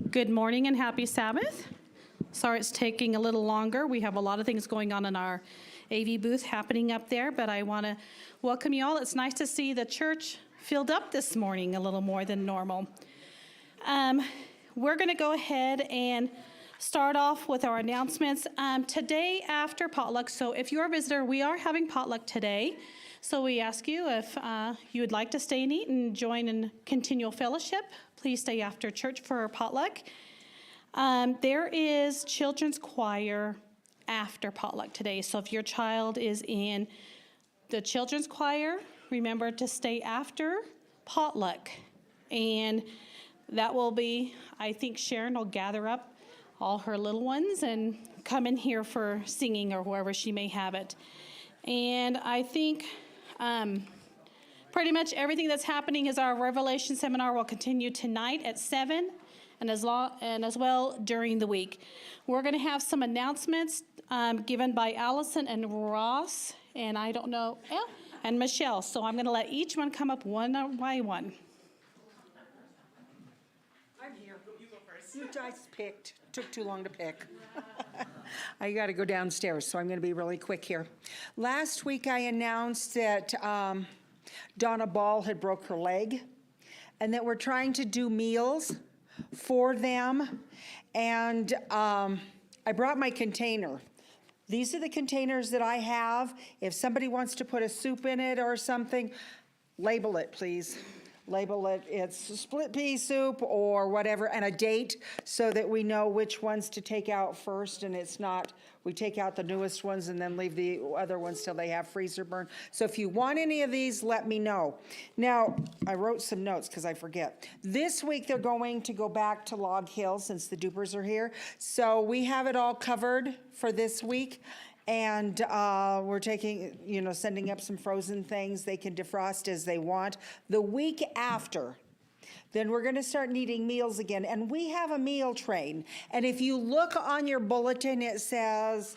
Good morning and happy Sabbath. Sorry it's taking a little longer. We have a lot of things going on in our AV booth happening up there, but I want to welcome you all. It's nice to see the church filled up this morning a little more than normal. We're going to go ahead and start off with our announcements. Today after potluck, so if you're a visitor, we are having potluck today. So we ask you if you would like to stay and eat and join in continual fellowship, please stay after church for our potluck. There is children's choir after potluck today. So if your child is in the children's choir, remember to stay after potluck. And that will be, I think Sharon will gather up all her little ones and come in here for singing or wherever she may have it. And I think pretty much everything that's happening is our Revelation seminar will continue tonight at 7 and as well during the week. We're going to have some announcements given by Allison and Ross, and I don't know, and Michelle. So I'm going to let each one come up one by one. I'm here. You go first. You guys picked. Took too long to pick. I got to go downstairs, so I'm going to be really quick here. Last week I announced that Donna Ball had broke her leg and that we're trying to do meals for them. And I brought my container. These are the containers that I have. If somebody wants to put a soup in it or something, label it, please. Label it, it's split pea soup or whatever, and a date so that we know which ones to take out first, and it's not, we take out the newest ones and then leave the other ones till they have freezer burn. So if you want any of these, let me know. Now, I wrote some notes because I forget. This week they're going to go back to Log Hill since the Dupers are here. So we have it all covered for this week. And we're taking, sending up some frozen things they can defrost as they want. The week after, then we're going to start needing meals again. And we have a meal train. And if you look on your bulletin, it says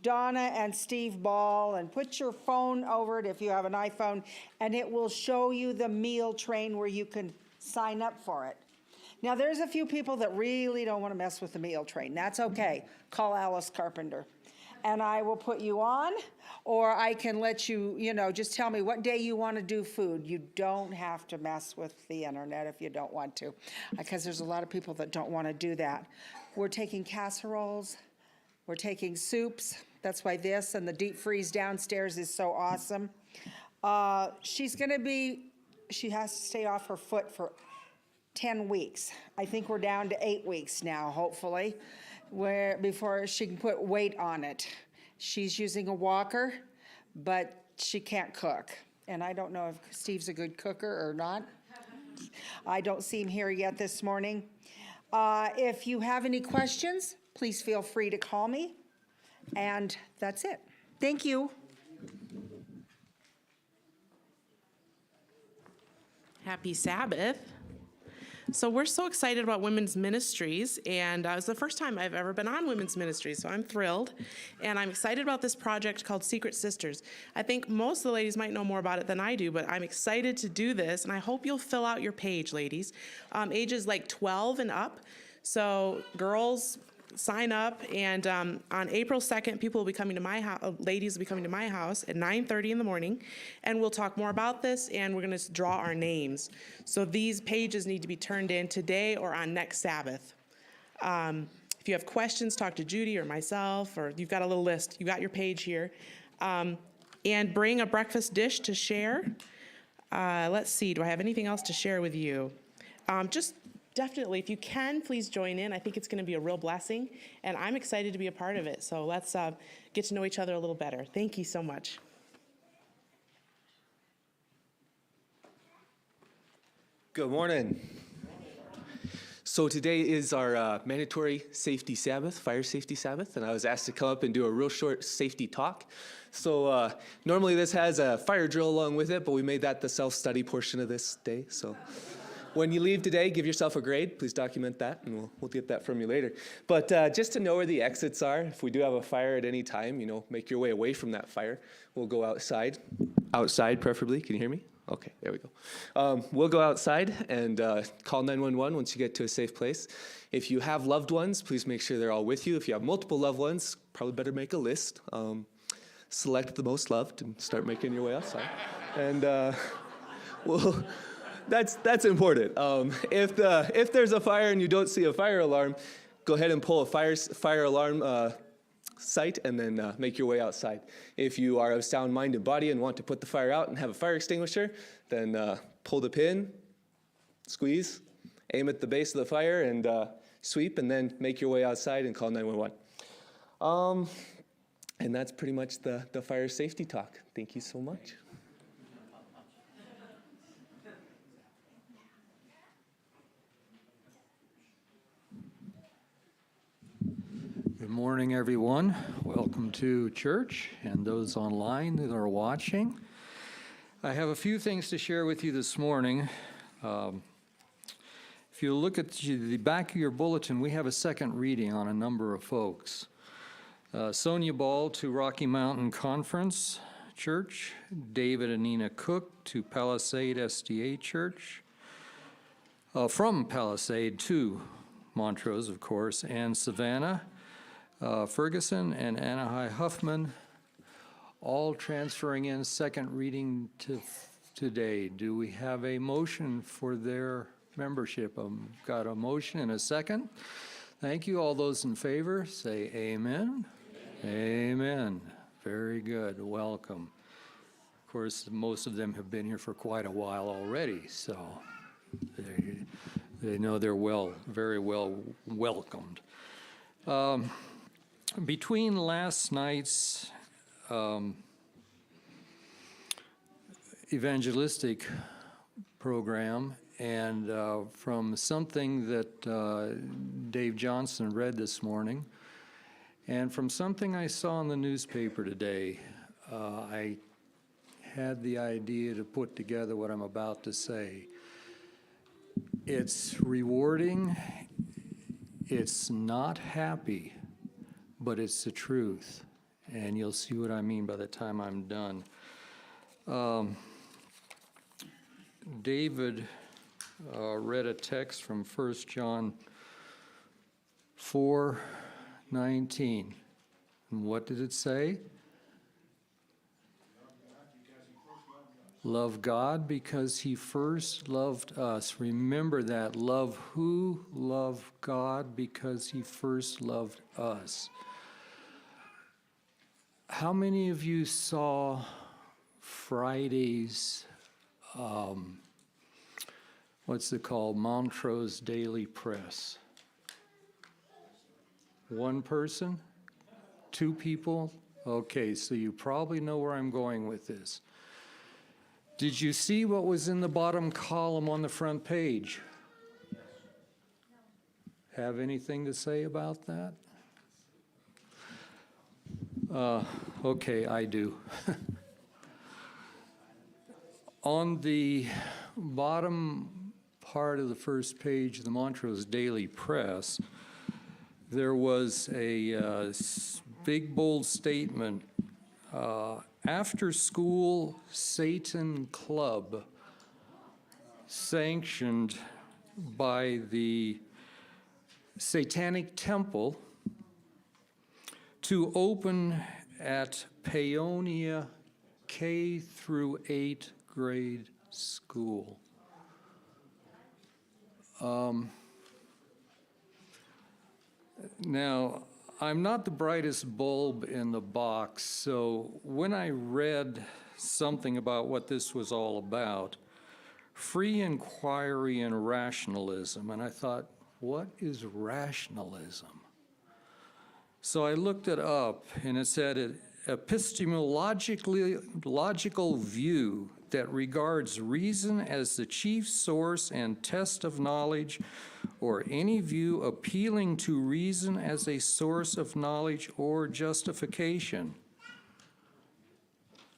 Donna and Steve Ball. And put your phone over it if you have an iPhone. And it will show you the meal train where you can sign up for it. Now, there's a few people that really don't want to mess with the meal train. That's okay. Call Alice Carpenter. And I will put you on, or I can let you, just tell me what day you want to do food. You don't have to mess with the internet if you don't want to, because there's a lot of people that don't want to do that. We're taking casseroles. We're taking soups. That's why this and the deep freeze downstairs is so awesome. She has to stay off her foot for 10 weeks. I think we're down to 8 weeks now, hopefully, before she can put weight on it. She's using a walker, but she can't cook. And I don't know if Steve's a good cooker or not. I don't see him here yet this morning. If you have any questions, please feel free to call me. And that's it. Thank you. Happy Sabbath. So we're so excited about women's ministries, and it's the first time I've ever been on women's ministries, so I'm thrilled. And I'm excited about this project called Secret Sisters. I think most of the ladies might know more about it than I do, but I'm excited to do this, and I hope you'll fill out your page, ladies. Ages like 12 and up. So girls, sign up, and on April 2nd, people will be coming to my house, ladies will be coming to my house at 9:30 in the morning, and we'll talk more about this, and we're going to draw our names. So these pages need to be turned in today or on next Sabbath. If you have questions, talk to Judy or myself, or you've got a little list. You got your page here. And bring a breakfast dish to share. Let's see, do I have anything else to share with you? Definitely, if you can, please join in. I think it's going to be a real blessing, and I'm excited to be a part of it. So let's get to know each other a little better. Thank you so much. Good morning. So today is our mandatory safety Sabbath, fire safety Sabbath, and I was asked to come up and do a real short safety talk. So normally this has a fire drill along with it, but we made that the self-study portion of this day. So when you leave today, give yourself a grade. Please document that, and we'll get that from you later. But just to know where the exits are, if we do have a fire at any time, make your way away from that fire. We'll go outside preferably. Can you hear me? Okay, there we go. We'll go outside and call 911 once you get to a safe place. If you have loved ones, please make sure they're all with you. If you have multiple loved ones, probably better make a list. Select the most loved and start making your way outside. And well, that's important. If there's a fire and you don't see a fire alarm, go ahead and pull a fire alarm site and then make your way outside. If you are of sound mind and body and want to put the fire out and have a fire extinguisher, then pull the pin, squeeze, aim at the base of the fire, and sweep, and then make your way outside and call 911. And that's pretty much the fire safety talk. Thank you so much. Good morning, everyone. Welcome to church and those online that are watching. I have a few things to share with you this morning. If you look at the back of your bulletin, we have a second reading on a number of folks. Sonia Ball to Rocky Mountain Conference Church, David and Nina Cook to Palisade SDA Church, from Palisade to Montrose, of course, and Savannah, Ferguson and Anahai Huffman, all transferring in second reading today. Do we have a motion for their membership? Got a motion and a second. Thank you. All those in favor, say amen. Amen. Very good. Welcome. Of course, most of them have been here for quite a while already, so they know they're very well welcomed. Between last night's evangelistic program and from something that Dave Johnson read this morning, and from something I saw in the newspaper today, I had the idea to put together what I'm about to say. It's rewarding, it's not happy, but it's the truth, and you'll see what I mean by the time I'm done. David read a text from 1 John 4:19. And what did it say? Love God because he first loved us. Remember that. Love who? Love God because he first loved us. How many of you saw Friday's, what's it called, Montrose Daily Press? One person? Two people? Okay, so you probably know where I'm going with this. Did you see what was in the bottom column on the front page? Have anything to say about that? Okay, I do. On the bottom part of the first page of the Montrose Daily Press, there was a big, bold statement, after school Satan Club, sanctioned by the Satanic Temple, to open at Paonia K through 8th grade school. Now, I'm not the brightest bulb in the box, so when I read something about what this was all about, free inquiry and rationalism, and I thought, what is rationalism? So I looked it up, and it said an epistemological view that regards reason as the chief source and test of knowledge, or any view appealing to reason as a source of knowledge or justification.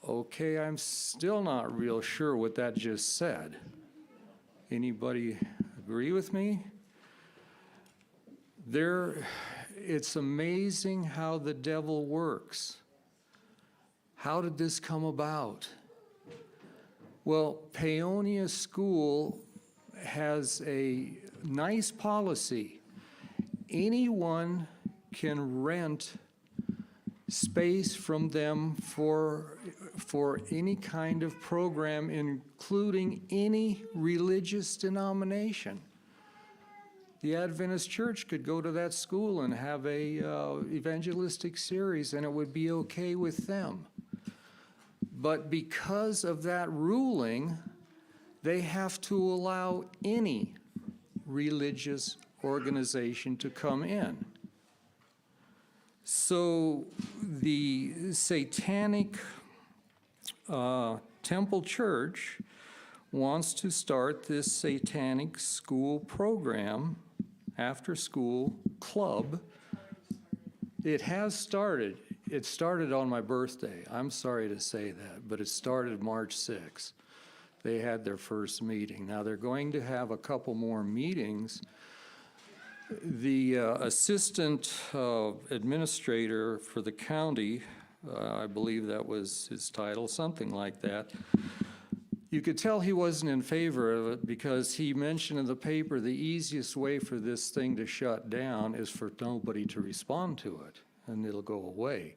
Okay, I'm still not real sure what that just said. Anybody agree with me? It's amazing how the devil works. How did this come about? Well, Paonia School has a nice policy. Anyone can rent space from them for any kind of program, including any religious denomination. The Adventist Church could go to that school and have a evangelistic series, and it would be okay with them. But because of that ruling, they have to allow any religious organization to come in. So the Satanic Temple Church wants to start this Satanic school program, after school club. It has started. It started on my birthday. I'm sorry to say that, but it started March 6th. They had their first meeting. Now they're going to have a couple more meetings. The assistant administrator for the county, I believe that was his title, something like that, you could tell he wasn't in favor of it because he mentioned in the paper the easiest way for this thing to shut down is for nobody to respond to it, and it'll go away.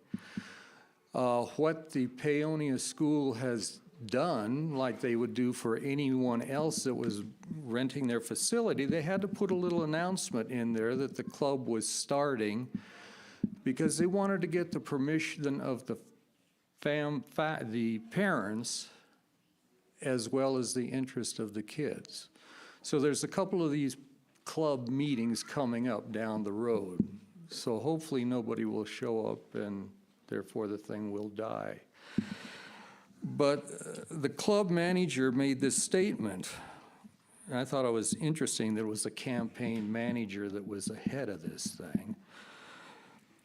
What the Paonia School has done, like they would do for anyone else that was renting their facility, they had to put a little announcement in there that the club was starting because they wanted to get the permission of the parents as well as the interest of the kids. So there's a couple of these club meetings coming up down the road. So hopefully nobody will show up and therefore the thing will die. But the club manager made this statement, and I thought it was interesting that it was the campaign manager that was ahead of this thing.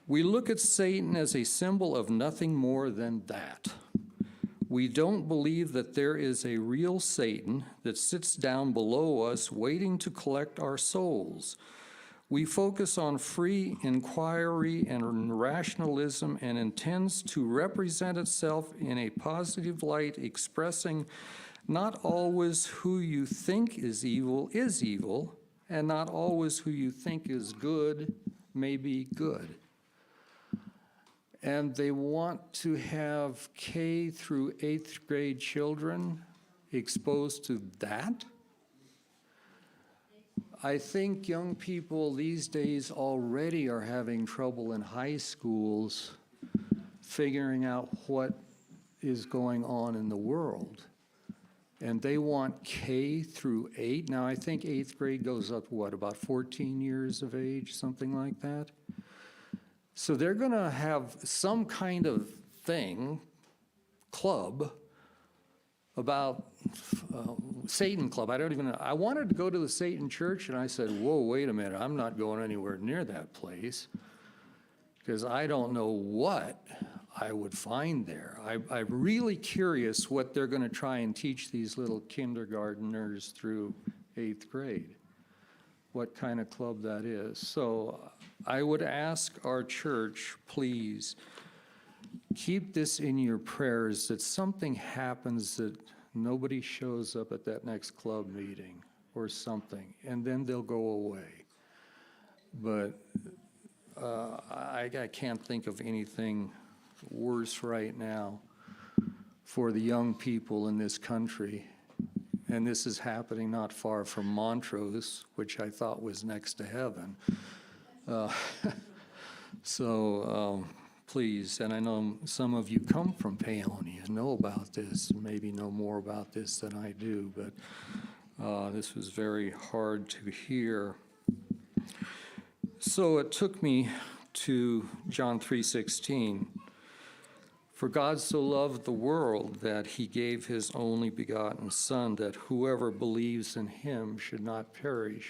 We look at Satan as a symbol of nothing more than that. We don't believe that there is a real Satan that sits down below us waiting to collect our souls. We focus on free inquiry and rationalism and intends to represent itself in a positive light, expressing not always who you think is evil, and not always who you think is good may be good. And they want to have K through 8th grade children exposed to that. I think young people these days already are having trouble in high schools figuring out what is going on in the world. And they want K through 8. Now, I think 8th grade goes up, what, about 14 years of age, something like that? So they're going to have some kind of thing, club, about Satan club. I don't even know. I wanted to go to the Satan church, and I said, whoa, wait a minute. I'm not going anywhere near that place because I don't know what I would find there. I'm really curious what they're going to try and teach these little kindergarteners through 8th grade, what kind of club that is. So I would ask our church, please, keep this in your prayers that something happens that nobody shows up at that next club meeting or something, and then they'll go away. But I can't think of anything worse right now for the young people in this country. And this is happening not far from Montrose, which I thought was next to heaven. Please, and I know some of you come from Paonia, know about this, maybe know more about this than I do, but this was very hard to hear. So it took me to John 3:16. For God so loved the world that he gave his only begotten Son, that whoever believes in him should not perish,